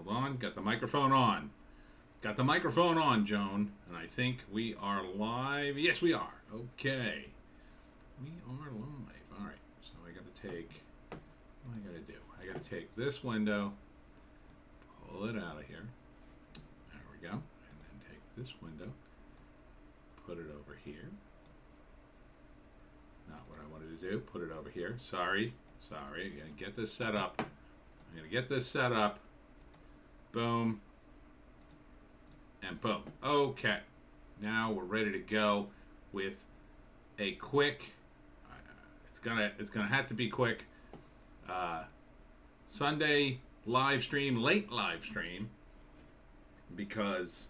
Hold on. Got the microphone on. Got the microphone on, Joan. And I think we are live. Yes, we are. Okay. We are live. All right. So I got to take... What I got to do? I got to take this window, pull it out of here. There we go. And then take this window, put it over here. Not what I wanted to do. Put it over here. Sorry. I'm going to get this set up. Boom. And boom. Okay. Now we're ready to go with a quick, it's gonna have to be quick, Sunday live stream, late live stream, because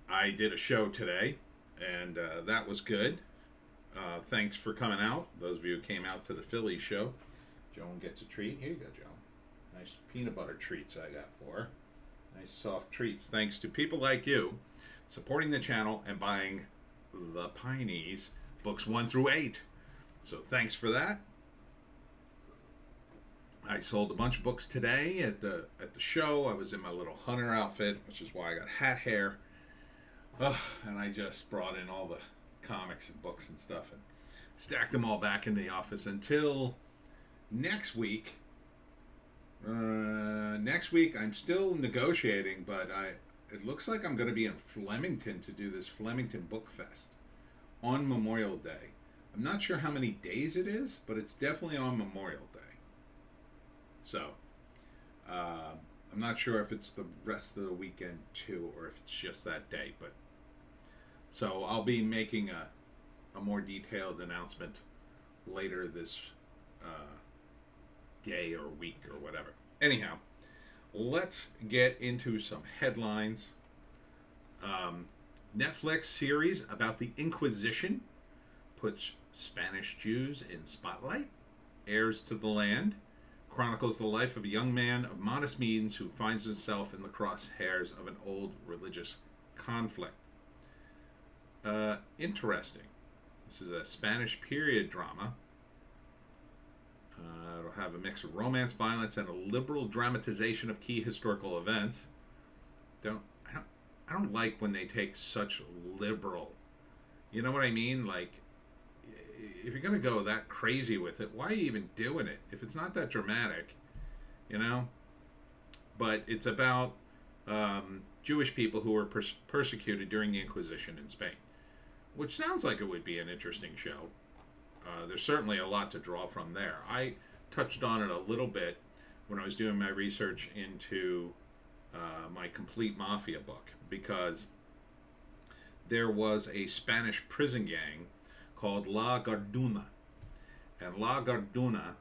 I did a show today, and that was good. Thanks for coming out. Those of you who came out to the Philly show. Joan gets a treat. Here you go, Joan. Nice peanut butter treats I got for her. Nice soft treats. Thanks to people like you supporting the channel and buying the Pineys books 1 through 8. So thanks for that. I sold a bunch of books today at the show. I was in my little hunter outfit, which is why I got hat hair. And I just brought in all the comics and books and stuff and stacked them all back in the office until next week. Next week I'm still negotiating, but it looks like I'm going to be in Flemington to do this Flemington Book Fest on Memorial Day. I'm not sure how many days it is, but it's definitely on Memorial Day. So I'm not sure if it's the rest of the weekend too, or if it's just that day. But so I'll be making a more detailed announcement later this day or week or whatever. Anyhow, let's get into some headlines. Netflix series about the Inquisition puts Spanish Jews in spotlight. Heirs to the Land chronicles the life of a young man of modest means who finds himself in the crosshairs of an old religious conflict. Interesting. This is a Spanish period drama. It'll have a mix of romance, violence, and a liberal dramatization of key historical events. I don't like when they take such liberal. You know what I mean? Like, if you're gonna go that crazy with it, why are you even doing it? If it's not that dramatic, you know. But it's about Jewish people who were persecuted during the Inquisition in Spain, which sounds like it would be an interesting show. There's certainly a lot to draw from there. I touched on it a little bit when I was doing my research into my complete mafia book, because there was a Spanish prison gang called La Garduna. And La Garduna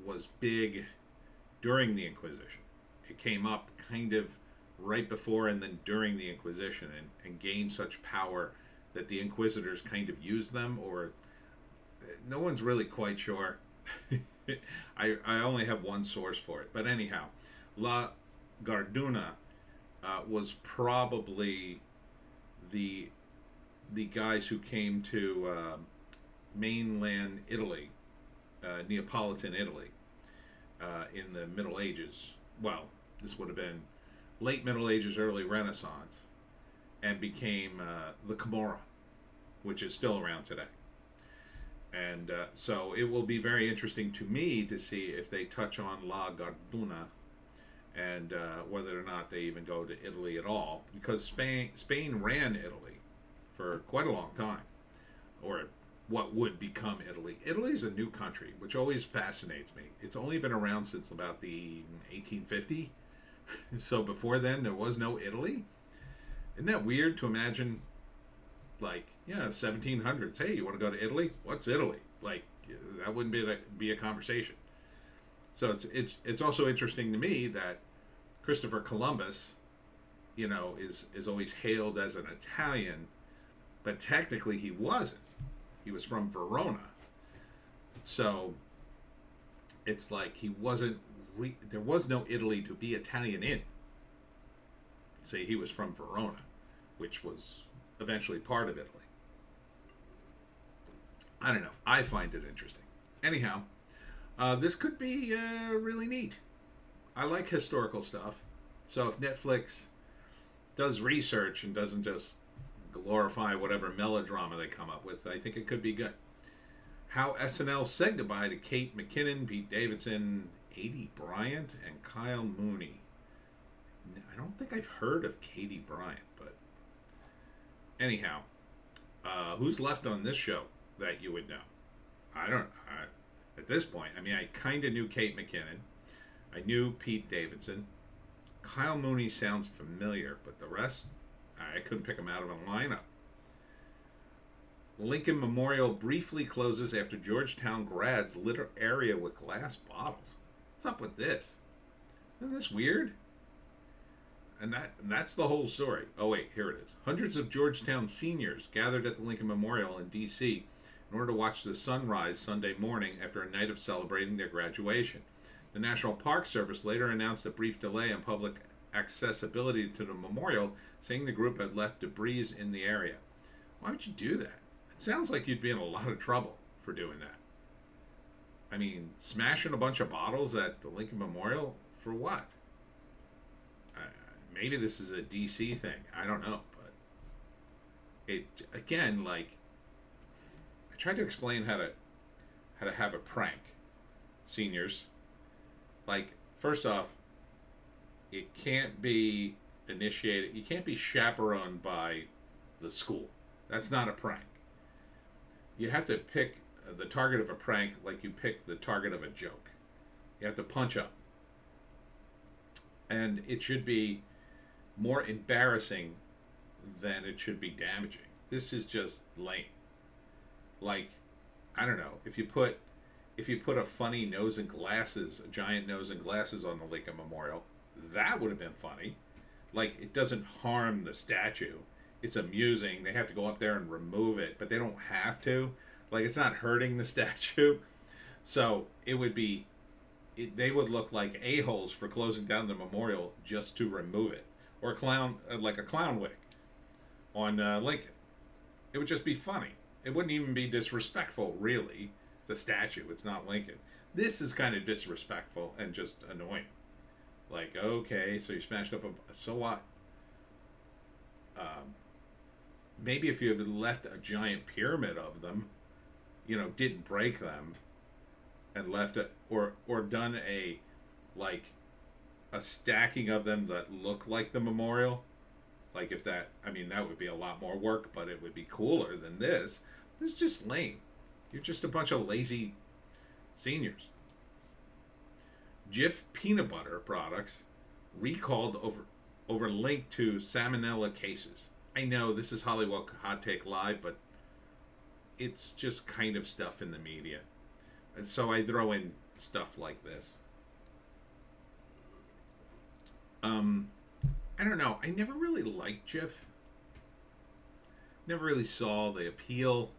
was big during the Inquisition. It came up kind of right before and then during the Inquisition, and gained such power that the Inquisitors kind of used them, or no one's really quite sure. I only have one source for it. But anyhow, La Garduna was probably the guys who came to mainland Italy, Neapolitan Italy, in the Middle Ages. Well, this would have been late Middle Ages, early Renaissance, and became the Camorra, which is still around today. And so it will be very interesting to me to see if they touch on La Garduna, and whether or not they even go to Italy at all, because Spain ran Italy for quite a long time, or what would become Italy. Italy is a new country, which always fascinates me. It's only been around since about the 1850, so before then there was no Italy. Isn't that weird to imagine, like, 1700s, hey, you want to go to Italy? What's Italy? Like, that wouldn't be a conversation. So it's also interesting to me that Christopher Columbus, is always hailed as an Italian, but technically he wasn't. He was from Verona. So it's like he wasn't, there was no Italy to be Italian in. Say he was from Verona, which was eventually part of Italy. I don't know. I find it interesting. Anyhow, this could be really neat. I like historical stuff. So if Netflix does research and doesn't just glorify whatever melodrama they come up with, I think it could be good. How SNL said goodbye to Kate McKinnon, Pete Davidson, Aidy Bryant, and Kyle Mooney. I don't think I've heard of Katie Bryant, but anyhow, who's left on this show that you would know? I don't. At this point, I mean, I kind of knew Kate McKinnon. I knew Pete Davidson. Kyle Mooney sounds familiar, but the rest, I couldn't pick them out of a lineup. Lincoln Memorial briefly closes after Georgetown grads litter area with glass bottles. What's up with this? Isn't this weird? And that's the whole story. Oh wait, here it is. Hundreds of Georgetown seniors gathered at the Lincoln Memorial in D.C. in order to watch the sunrise Sunday morning after a night of celebrating their graduation. The National Park Service later announced a brief delay in public accessibility to the memorial, saying the group had left debris in the area. Why would you do that? It sounds like you'd be in a lot of trouble for doing that. I mean, smashing a bunch of bottles at the Lincoln Memorial for what? Maybe this is a DC thing. I don't know, but it again, like, I tried to explain how to have a prank, seniors. Like, first off, it can't be initiated. You can't be chaperoned by the school. That's not a prank. You have to pick the target of a prank like you pick the target of a joke. You have to punch up, and it should be more embarrassing than it should be damaging. This is just lame. Like, I don't know, if you put a funny nose and glasses, a giant nose and glasses on the Lincoln Memorial, that would have been funny. Like, it doesn't harm the statue. It's amusing. They have to go up there and remove it, but they don't have to. Like, it's not hurting the statue. So it would be, they would look like a-holes for closing down the memorial just to remove it. Or a clown, like a clown wig on Lincoln. It would just be funny. It wouldn't even be disrespectful, really. It's a statue. It's not Lincoln. This is kind of disrespectful and just annoying. Like, okay, so you smashed up so what? Maybe if you had left a giant pyramid of them, didn't break them, and left it, or done a stacking of them that look like the memorial. Like, if that, I mean, that would be a lot more work, but it would be cooler than this. This is just lame. You're just a bunch of lazy seniors. Jif peanut butter products recalled over linked to salmonella cases. I know this is Hollywoke Hot Take Live, but it's just kind of stuff in the media. And so I throw in stuff like this. I don't know. I never really liked Jif. Never really saw the appeal.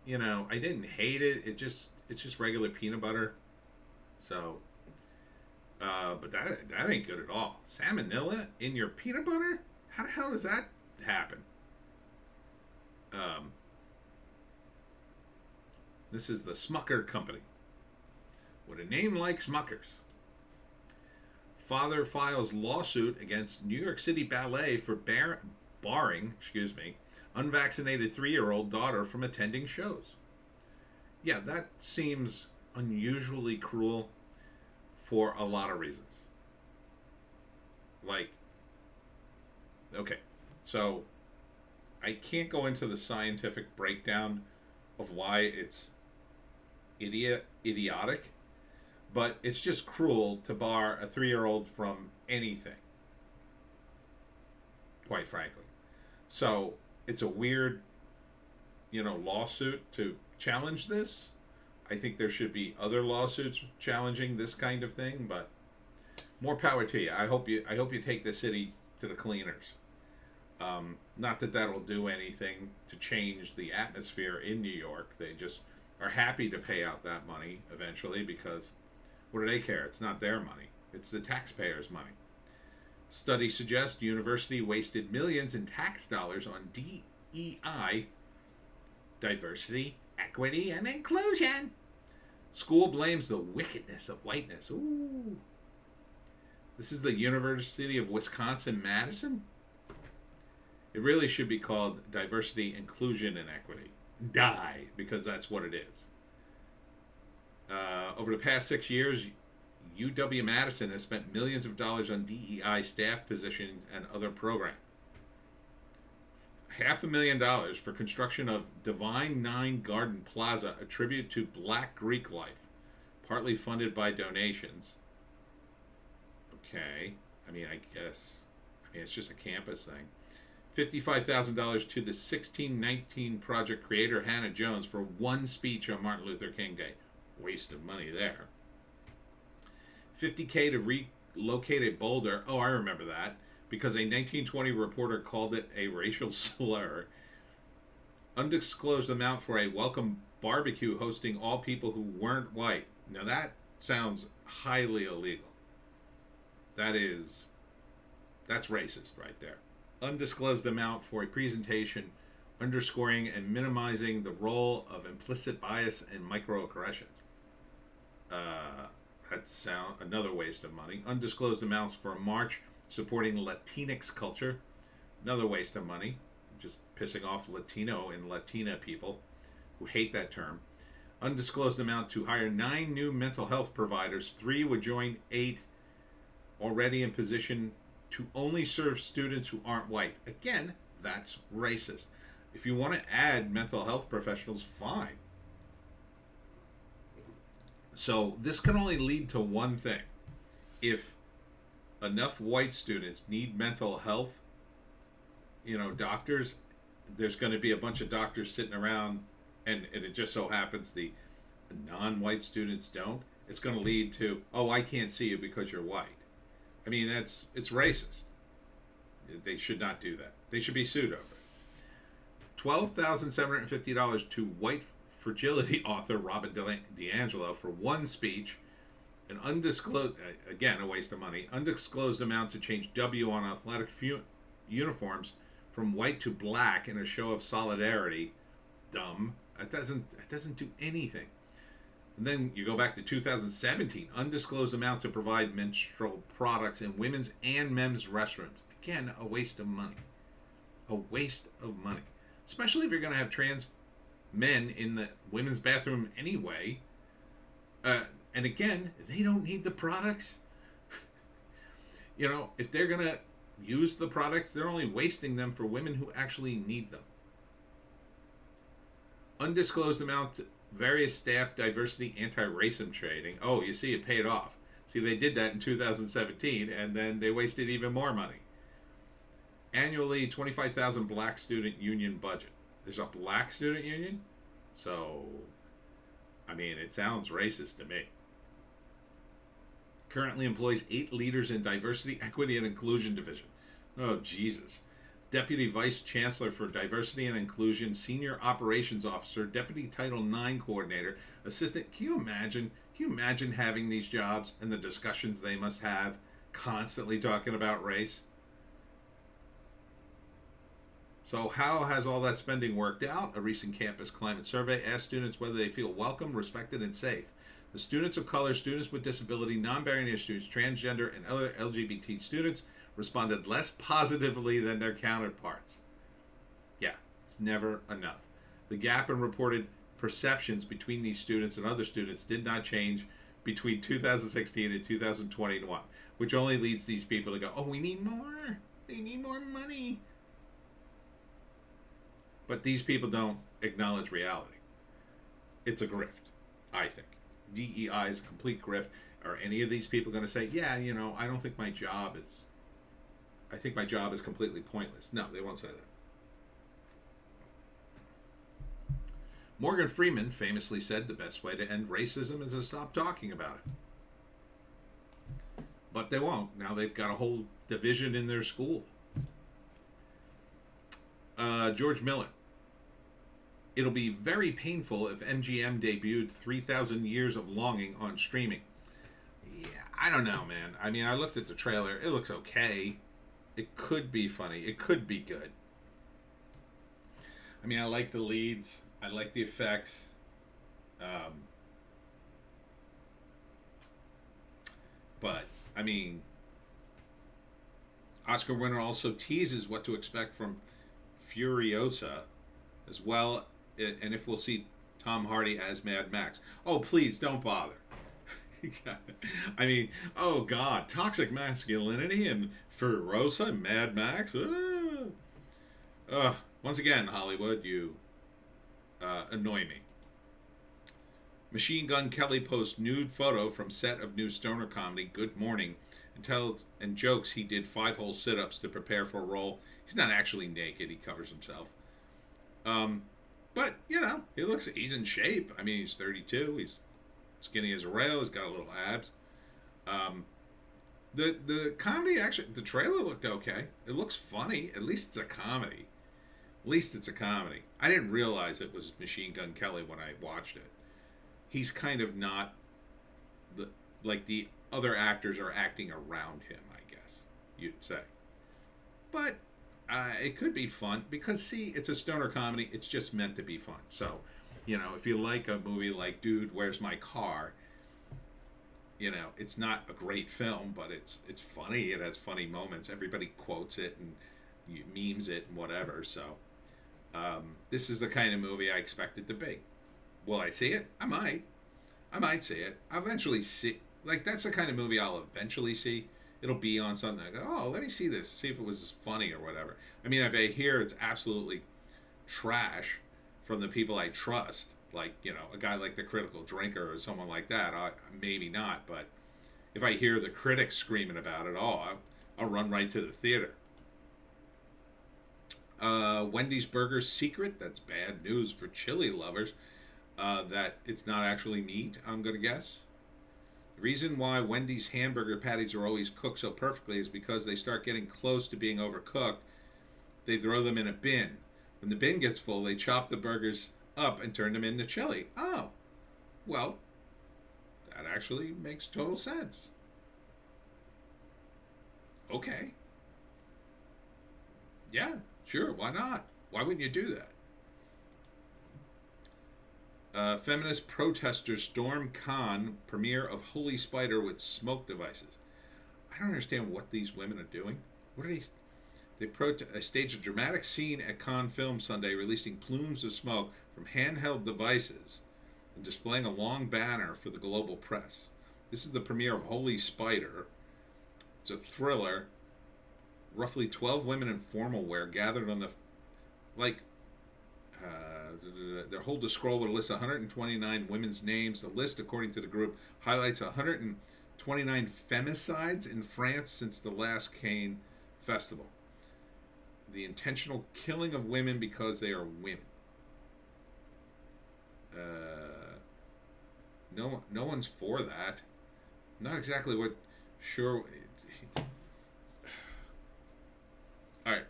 I didn't hate it. It's just regular peanut butter. So, but that ain't good at all. Salmonella in your peanut butter? How the hell does that happen? This is the Smucker Company. With a name like Smuckers. Father files lawsuit against New York City Ballet for barring unvaccinated 3-year-old daughter from attending shows. Yeah, that seems unusually cruel for a lot of reasons. Like, okay, so I can't go into the scientific breakdown of why it's idiotic, but it's just cruel to bar a 3-year-old from anything, quite frankly. So it's a weird, lawsuit to challenge this. I think there should be other lawsuits challenging this kind of thing, but more power to you. I hope you take the city to the cleaners. Not that that'll do anything to change the atmosphere in New York. They just are happy to pay out that money eventually because what do they care? It's not their money. It's the taxpayers' money. Study suggests university wasted millions in tax dollars on DEI, diversity, equity, and inclusion. School blames the wickedness of whiteness. Ooh. This is the University of Wisconsin-Madison? It really should be called Diversity, Inclusion, and Equity. DIE, because that's what it is. Over the past 6 years, UW-Madison has spent millions of dollars on DEI staff positions and other programs. $500,000 for construction of Divine Nine Garden Plaza, a tribute to Black Greek life, partly funded by donations. Okay, I mean, it's just a campus thing. $55,000 to the 1619 Project creator Hannah Jones for one speech on Martin Luther King Day. Waste of money there. $50K to relocate a boulder. Oh, I remember that. Because a 1920 reporter called it a racial slur. Undisclosed amount for a welcome barbecue hosting all people who weren't white. Now that sounds highly illegal. That's racist right there. Undisclosed amount for a presentation underscoring and minimizing the role of implicit bias and microaggressions. That's another waste of money. Undisclosed amounts for a march supporting Latinx culture. Another waste of money. Just pissing off Latino and Latina people who hate that term. Undisclosed amount to hire 9 new mental health providers. 3 would join 8 already in position to only serve students who aren't white. Again, that's racist. If you want to add mental health professionals, fine. So this can only lead to one thing. If enough white students need mental health, doctors, there's going to be a bunch of doctors sitting around, and it just so happens the non-white students don't. It's going to lead to, oh, I can't see you because you're white. I mean, it's racist. They should not do that. They should be sued over it. $12,750 to white fragility author Robin DiAngelo for one speech. An undisclosed, again, a waste of money, undisclosed amount to change W on athletic uniforms from white to black in a show of solidarity. Dumb. It doesn't do anything. And then you go back to 2017, undisclosed amount to provide menstrual products in women's and men's restrooms. Again, a waste of money. A waste of money. Especially if you're going to have trans men in the women's bathroom anyway. And again, they don't need the products. If they're going to use the products, they're only wasting them for women who actually need them. Undisclosed amount to various staff diversity anti-racism training. Oh, you see, it paid off. See, they did that in 2017, and then they wasted even more money. Annually, 25,000 black student union budget. There's a black student union? So, it sounds racist to me. Currently employs 8 leaders in diversity, equity, and inclusion division. Oh, Jesus. Deputy Vice Chancellor for Diversity and Inclusion, Senior Operations Officer, Deputy Title IX Coordinator, Assistant. Can you imagine having these jobs and the discussions they must have constantly talking about race? So how has all that spending worked out? A recent campus climate survey asked students whether they feel welcome, respected, and safe. The students of color, students with disability, non-binary students, transgender, and other LGBT students responded less positively than their counterparts. Yeah, it's never enough. The gap in reported perceptions between these students and other students did not change between 2016 and 2021, which only leads these people to go, oh, we need more. They need more money. But these people don't acknowledge reality. It's a grift, I think. DEI is a complete grift. Are any of these people going to say, yeah, I don't think my job is... I think my job is completely pointless. No, they won't say that. Morgan Freeman famously said the best way to end racism is to stop talking about it. But they won't. Now they've got a whole division in their school. George Miller. It'll be very painful if MGM debuted 3,000 Years of Longing on streaming. Yeah, I don't know, man. I looked at the trailer. It looks okay. It could be funny. It could be good. I like the leads. I like the effects. But, Oscar winner also teases what to expect from Furiosa as well, and if we'll see Tom Hardy as Mad Max. Oh, please don't bother. I mean, oh God, toxic masculinity and Furiosa, Mad Max. Once again, Hollywood, you annoy me. Machine Gun Kelly posts nude photo from set of new stoner comedy Good Morning and jokes he did 5 whole sit-ups to prepare for a role. He's not actually naked; he covers himself. But he's in shape. I mean, he's 32. He's skinny as a rail. He's got a little abs. The comedy actually, the trailer looked okay. It looks funny. At least it's a comedy. At least it's a comedy. I didn't realize it was Machine Gun Kelly when I watched it. He's kind of not like the other actors are acting around him, I guess you'd say. But it could be fun because, see, it's a stoner comedy. It's just meant to be fun. So, if you like a movie like Dude, Where's My Car? It's not a great film, but it's funny. It has funny moments. Everybody quotes it and memes it and whatever. So, this is the kind of movie I expect it to be. Will I see it? I might. I might see it. I'll eventually see. Like, that's the kind of movie I'll eventually see. It'll be on something. I go, oh, let me see this. See if it was funny or whatever. I mean, if I hear it's absolutely trash from the people I trust, like, a guy like The Critical Drinker or someone like that, maybe not. But if I hear the critics screaming about it, I'll run right to the theater. Wendy's Burger's secret. That's bad news for chili lovers. That it's not actually meat, I'm going to guess. The reason why Wendy's hamburger patties are always cooked so perfectly is because they start getting close to being overcooked. They throw them in a bin. When the bin gets full, they chop the burgers up and turn them into chili. Oh, well, that actually makes total sense. Okay. Yeah, sure, why not? Why wouldn't you do that? Feminist protesters storm Cannes premiere of Holy Spider with smoke devices. I don't understand what these women are doing. What are they? They staged a dramatic scene at Cannes Film Sunday, releasing plumes of smoke from handheld devices and displaying a long banner for the global press. This is the premiere of Holy Spider. It's a thriller. Roughly 12 women in formal wear gathered on their whole to scroll would list 129 women's names. The list, according to the group, highlights 129 femicides in France since the last Cannes festival. The intentional killing of women because they are women. No one's for that. Not exactly what. Sure. All right.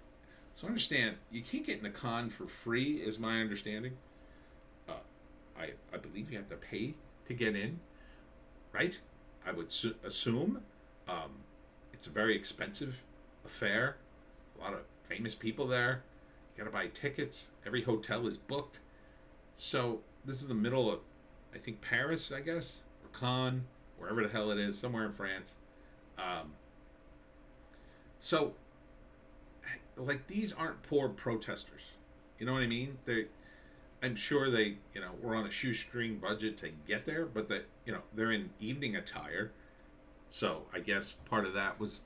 So understand, you can't get in the con for free, is my understanding. I believe you have to pay to get in, right? I would assume. It's a very expensive affair. A lot of famous people there. You got to buy tickets. Every hotel is booked. So this is the middle of, I think, Paris, I guess, or Cannes, wherever the hell it is, somewhere in France. So, like, these aren't poor protesters. You know what I mean? I'm sure they, were on a shoestring budget to get there, but they're in evening attire. So I guess part of that was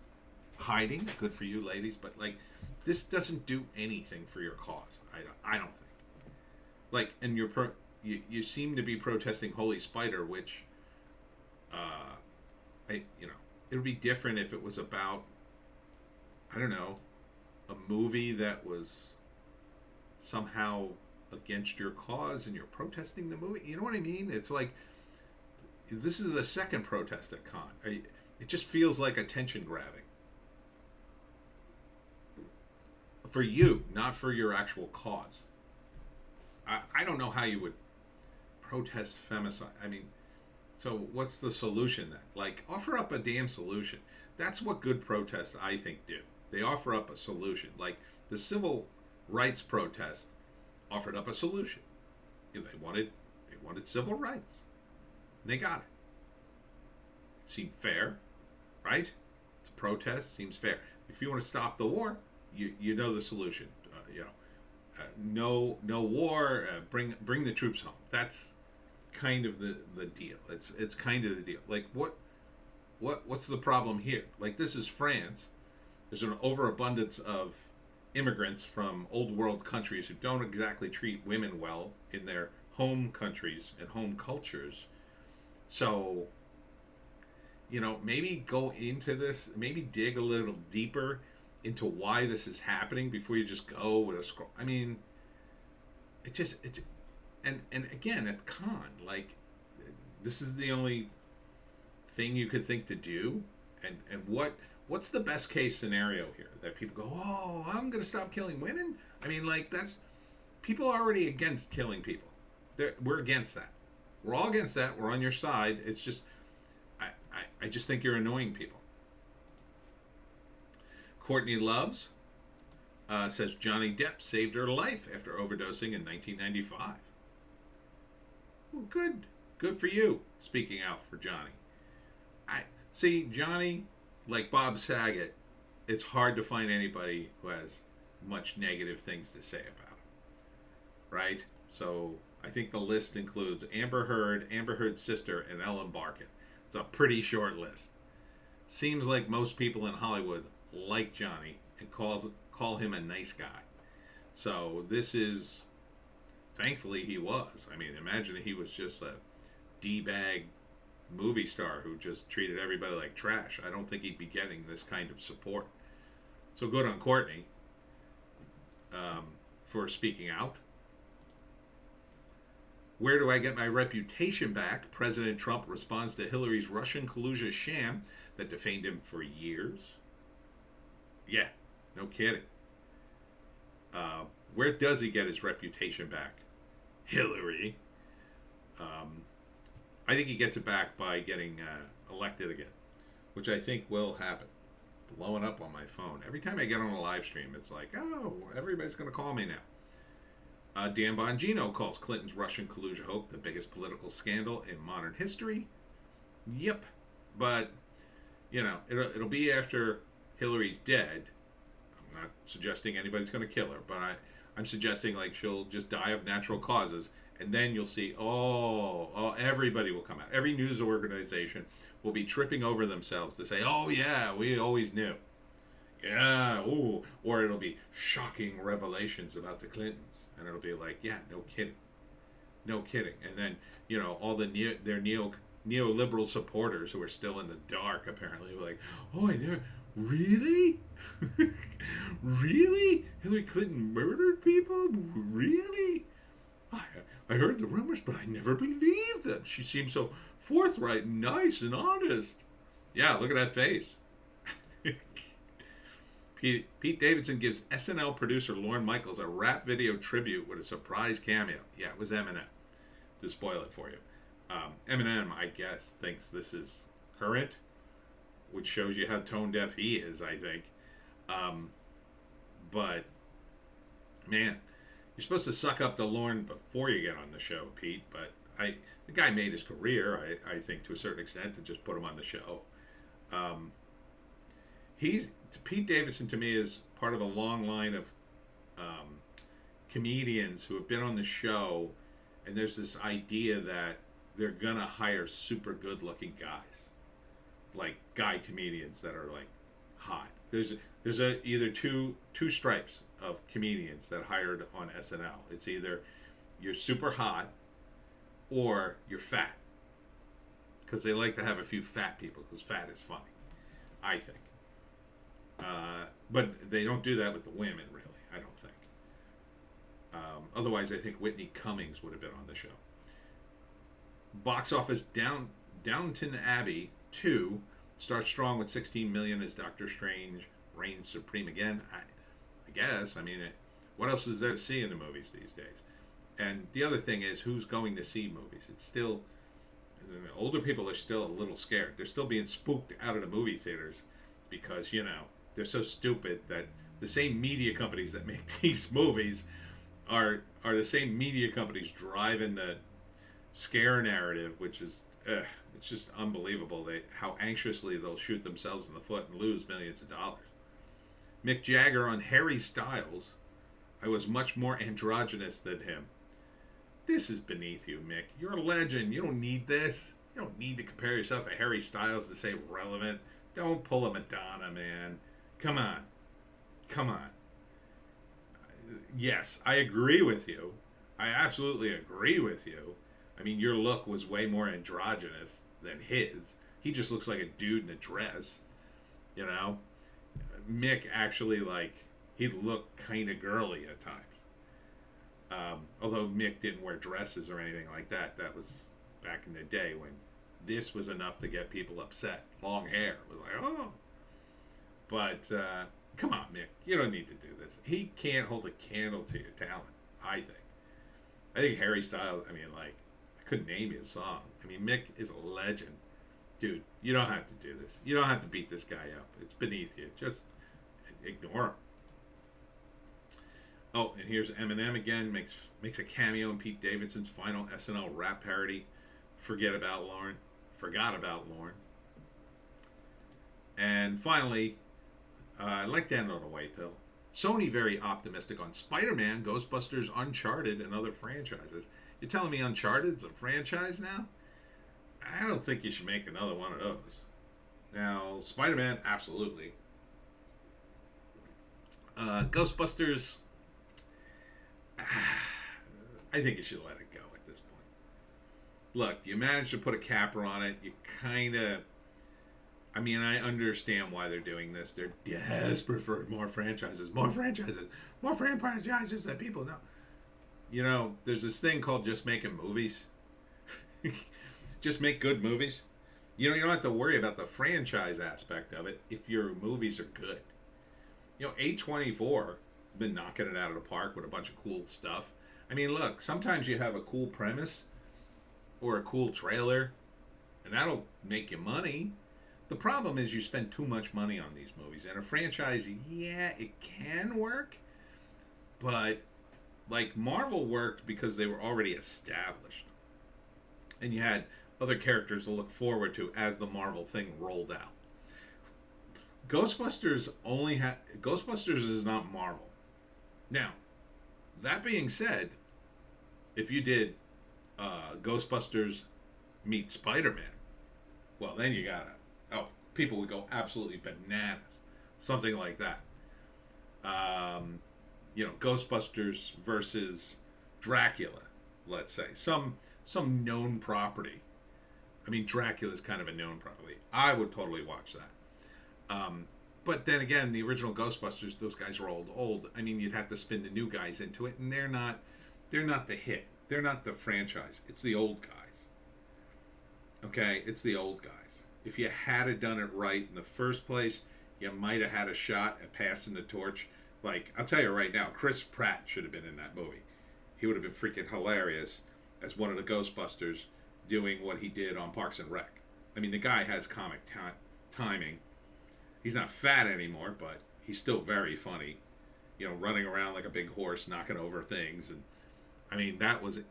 hiding. Good for you, ladies. But, like, this doesn't do anything for your cause. I don't think. Like, and you seem to be protesting Holy Spider, which, it would be different if it was about, I don't know, a movie that was somehow against your cause and you're protesting the movie. You know what I mean? It's like, this is the second protest at Cannes. It just feels like attention grabbing. For you, not for your actual cause. I don't know how you would protest femicide. I mean, so what's the solution then? Like, offer up a damn solution. That's what good protests, I think, do. They offer up a solution. Like, the civil rights protest offered up a solution. They wanted civil rights. And they got it. Seemed fair, right? It's a protest, seems fair. If you want to stop the war, you know the solution. No war. Bring the troops home. That's kind of the deal. It's kind of the deal. Like what's the problem here? Like this is France. There's an overabundance of immigrants from old world countries who don't exactly treat women well in their home countries and home cultures. So, maybe go into this, maybe dig a little deeper into why this is happening before you just go with a scroll. I mean, and again at con, like this is the only thing you could think to do, and what's the best case scenario here that people go, oh, I'm gonna stop killing women? I mean, like that's people are already against killing people. We're against that. We're all against that. We're on your side. It's just I just think you're annoying people. Courtney Loves says Johnny Depp saved her life after overdosing in 1995. Well, good for you. Speaking out for Johnny. I see Johnny, like Bob Saget. It's hard to find anybody who has much negative things to say about him, right? So I think the list includes Amber Heard's sister, and Ellen Barkin. It's a pretty short list. Seems like most people in Hollywood like Johnny and call him a nice guy. So this is, thankfully he was. I mean, imagine he was just a D-bag movie star who just treated everybody like trash. I don't think he'd be getting this kind of support. So good on Courtney for speaking out. Where do I get my reputation back? President Trump responds to Hillary's Russian collusion sham that defamed him for years. Yeah, no kidding. Where does he get his reputation back? Hillary. I think he gets it back by getting elected again, which I think will happen. Blowing up on my phone. Every time I get on a live stream, it's like, oh, everybody's going to call me now. Dan Bongino calls Clinton's Russian collusion hoax the biggest political scandal in modern history. Yep. But, it'll be after Hillary's dead. I'm not suggesting anybody's going to kill her, but I'm suggesting like she'll just die of natural causes. And then you'll see, everybody will come out. Every news organization will be tripping over themselves to say, oh, yeah, we always knew. Yeah, ooh. Or it'll be shocking revelations about the Clintons. And it'll be like, yeah, no kidding. No kidding. And then, all their neoliberal supporters who are still in the dark, apparently, were like, oh, I never, really? Really? Hillary Clinton murdered people? Really? I heard the rumors, but I never believed them. She seemed so forthright and nice and honest. Yeah, look at that face. Pete Davidson gives SNL producer Lorne Michaels a rap video tribute with a surprise cameo. Yeah, it was Eminem. To spoil it for you. Eminem, I guess, thinks this is current, which shows you how tone deaf he is, I think. But, man, you're supposed to suck up to Lorne before you get on the show, Pete. But the guy made his career, I think, to a certain extent, to just put him on the show. Pete Davidson, to me, is part of a long line of comedians who have been on the show, and there's this idea that they're gonna hire super good-looking guys, like guy comedians that are like hot. There's either two stripes of comedians that hired on SNL. It's either you're super hot or you're fat, because they like to have a few fat people because fat is funny, I think. But they don't do that with the women, really, I don't think. Otherwise, I think Whitney Cummings would have been on the show. Box office Downton Abbey 2 starts strong with $16 million as Doctor Strange reigns supreme again. I guess. I mean, what else is there to see in the movies these days? And the other thing is, who's going to see movies? It's still, older people are still a little scared. They're still being spooked out of the movie theaters because, they're so stupid that the same media companies that make these movies are the same media companies driving the scare narrative, which is it's just unbelievable how anxiously they'll shoot themselves in the foot and lose millions of dollars. Mick Jagger on Harry Styles. I was much more androgynous than him. This is beneath you, Mick. You're a legend. You don't need this. You don't need to compare yourself to Harry Styles to say relevant. Don't pull a Madonna, man. Come on. Come on. Yes, I agree with you. I absolutely agree with you. I mean, your look was way more androgynous than his. He just looks like a dude in a dress. You know? Mick actually, like, he looked kind of girly at times. Although Mick didn't wear dresses or anything like that. That was back in the day when this was enough to get people upset. Long hair was like, oh. But come on, Mick, you don't need to do this. He can't hold a candle to your talent, I think. I think Harry Styles, I mean, like, I couldn't name you a song. I mean, Mick is a legend. Dude, you don't have to do this. You don't have to beat this guy up. It's beneath you. Just ignore him. Oh, and here's Eminem again. Makes a cameo in Pete Davidson's final SNL rap parody, Forgot About Lauren. And finally, I'd like to end on a white pill. Sony very optimistic on Spider-Man, Ghostbusters, Uncharted, and other franchises. You're telling me Uncharted's a franchise now? I don't think you should make another one of those. Now, Spider-Man, absolutely. Ghostbusters, I think you should let it go at this point. Look, you managed to put a capper on it. You kind of... I mean, I understand why they're doing this. They're desperate for more franchises that people know. You know, there's this thing called just making movies. Just make good movies. You know, you don't have to worry about the franchise aspect of it if your movies are good. You know, A24 has been knocking it out of the park with a bunch of cool stuff. I mean, look, sometimes you have a cool premise or a cool trailer, and that'll make you money. The problem is you spend too much money on these movies. And a franchise, yeah, it can work, but like Marvel worked because they were already established. And you had other characters to look forward to as the Marvel thing rolled out. Ghostbusters is not Marvel. Now, that being said, if you did Ghostbusters meet Spider-Man, well, then you gotta, people would go absolutely bananas. Something like that. You know, Ghostbusters versus Dracula, let's say. Some known property. I mean, Dracula's kind of a known property. I would totally watch that. But then again, the original Ghostbusters, those guys are old. I mean, you'd have to spin the new guys into it, and they're not the hit. They're not the franchise. It's the old guys. Okay? It's the old guys. If you had done it right in the first place, you might have had a shot at passing the torch. Like, I'll tell you right now, Chris Pratt should have been in that movie. He would have been freaking hilarious as one of the Ghostbusters doing what he did on Parks and Rec. I mean, the guy has comic timing. He's not fat anymore, but he's still very funny. You know, running around like a big horse, knocking over things. And I mean, that was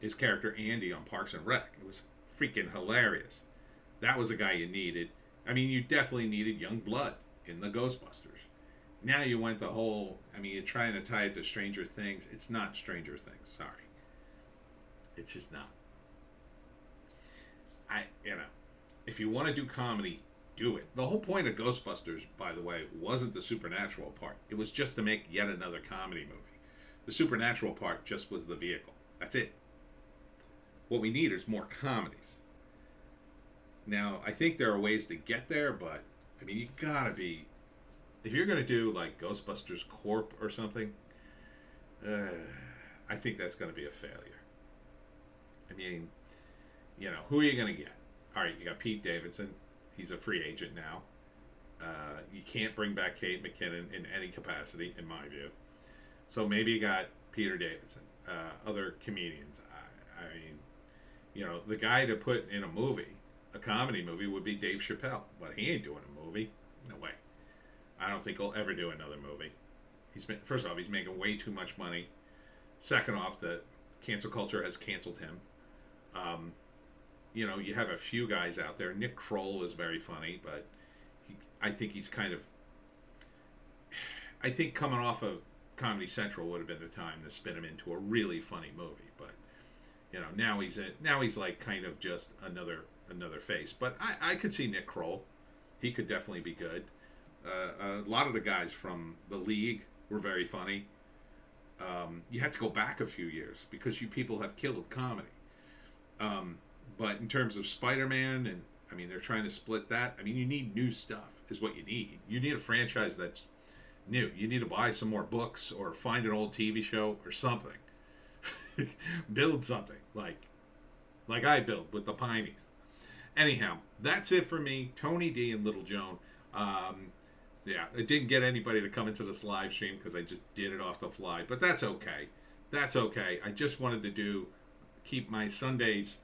his character Andy on Parks and Rec. It was freaking hilarious. That was the guy you needed. I mean, you definitely needed young blood in the Ghostbusters. Now you went the whole... I mean, you're trying to tie it to Stranger Things. It's not Stranger Things. Sorry. It's just not. If you want to do comedy, do it. The whole point of Ghostbusters, by the way, wasn't the supernatural part. It was just to make yet another comedy movie. The supernatural part just was the vehicle. That's it. What we need is more comedies. Now, I think there are ways to get there, but, I mean, you gotta be... If you're gonna do, like, Ghostbusters Corp or something, I think that's gonna be a failure. I mean, you know, who are you gonna get? All right, you got Pete Davidson. He's a free agent now. You can't bring back Kate McKinnon in any capacity, in my view. So maybe you got Peter Davidson, other comedians. I mean, you know, the guy to put in a comedy movie would be Dave Chappelle, but he ain't doing a movie. No way. I don't think he'll ever do another movie. First off, he's making way too much money. Second off, the cancel culture has canceled him. You know, you have a few guys out there. Nick Kroll is very funny, but I think he's kind of... I think coming off of Comedy Central would have been the time to spin him into a really funny movie. But now he's like kind of just another face. But I could see Nick Kroll. He could definitely be good. A lot of the guys from The League were very funny. You had to go back a few years because you people have killed comedy. But in terms of Spider-Man, and I mean, they're trying to split that. I mean, you need new stuff is what you need. You need a franchise that's new. You need to buy some more books or find an old TV show or something. Build something like I built with the Pineys. Anyhow, that's it for me. Tony D and Little Joan. Yeah, I didn't get anybody to come into this live stream because I just did it off the fly, but that's okay. That's okay. I just wanted to keep my Sundays,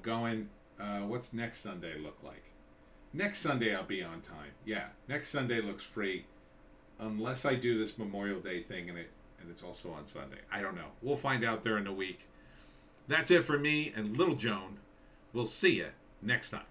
going. What's next Sunday look like? Next Sunday I'll be on time. Yeah, next Sunday looks free, unless I do this Memorial Day thing and it's also on Sunday. I don't know. We'll find out during the week. That's it for me and Little Joan. We'll see you next time.